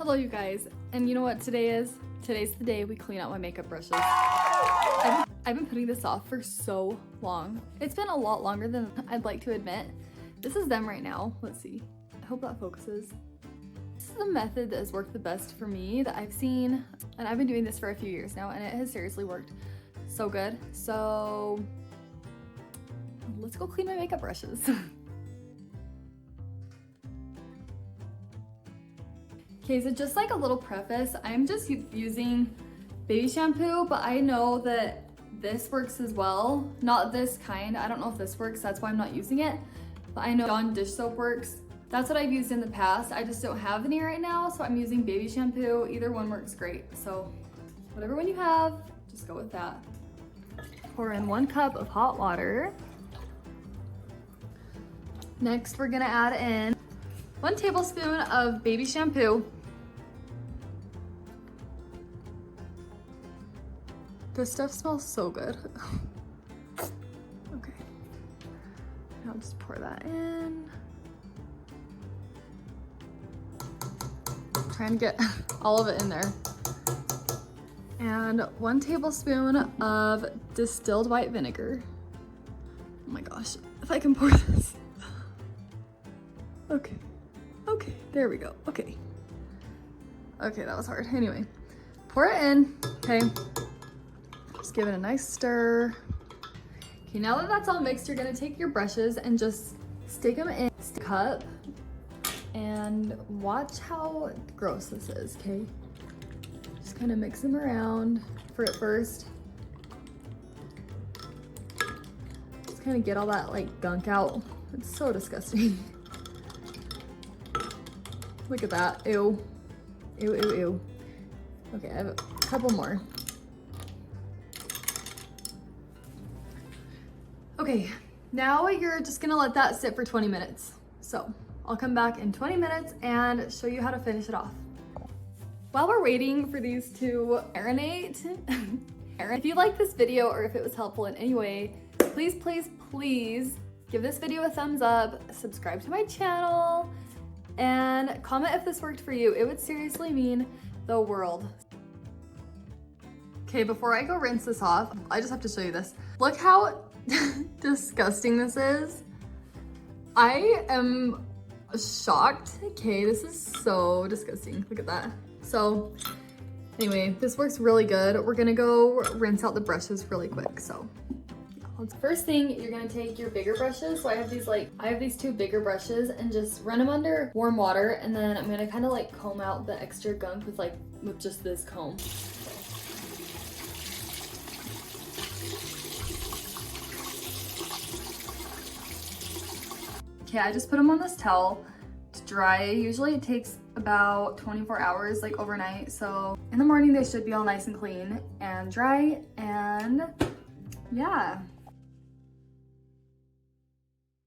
Hello you guys, and you know what today is? Today's the day we clean out my makeup brushes. I've been putting this off for so long. It's been a lot longer than I'd like to admit. This is them right now. Let's see. I hope that focuses. This is the method that has worked the best for me that I've seen, and I've been doing this for a few years now, and it has seriously worked so good. So let's go clean my makeup brushes. Okay, so just like a little preface, I'm just using baby shampoo, but I know that this works as well. Not this kind, I don't know if this works, that's why I'm not using it. But I know Dawn dish soap works. That's what I've used in the past. I just don't have any right now, so I'm using baby shampoo. Either one works great. So whatever one you have, just go with that. Pour in 1 cup of hot water. Next, we're gonna add in 1 tablespoon of baby shampoo. This stuff smells so good. Okay. I'll just pour that in. Trying to get all of it in there. And 1 tablespoon of distilled white vinegar. Oh my gosh, if I can pour this. Okay, okay, there we go, okay. Okay, that was hard. Anyway, pour it in, okay. Just give it a nice stir. Okay, now that that's all mixed, you're gonna take your brushes and just stick them in the cup and watch how gross this is, okay? Just kind of mix them around for at first. Just kind of get all that like gunk out. It's so disgusting. Look at that, ew. Ew, ew, ew. Okay, I have a couple more. Okay, now you're just gonna let that sit for 20 minutes. So I'll come back in 20 minutes and show you how to finish it off. While we're waiting for these to marinate, if you like this video or if it was helpful in any way, please, please, please give this video a thumbs up, subscribe to my channel, and comment if this worked for you. It would seriously mean the world. Okay, before I go rinse this off, I just have to show you this. Look how disgusting this is. I am shocked. Okay, this is so disgusting. Look at that. So anyway, this works really good. We're gonna go rinse out the brushes really quick. So first thing, you're gonna take your bigger brushes. So I have these 2 bigger brushes and just run them under warm water, and then I'm gonna kind of like comb out the extra gunk with just this comb. Okay, I just put them on this towel to dry. Usually it takes about 24 hours, like overnight. So in the morning they should be all nice and clean and dry, and yeah.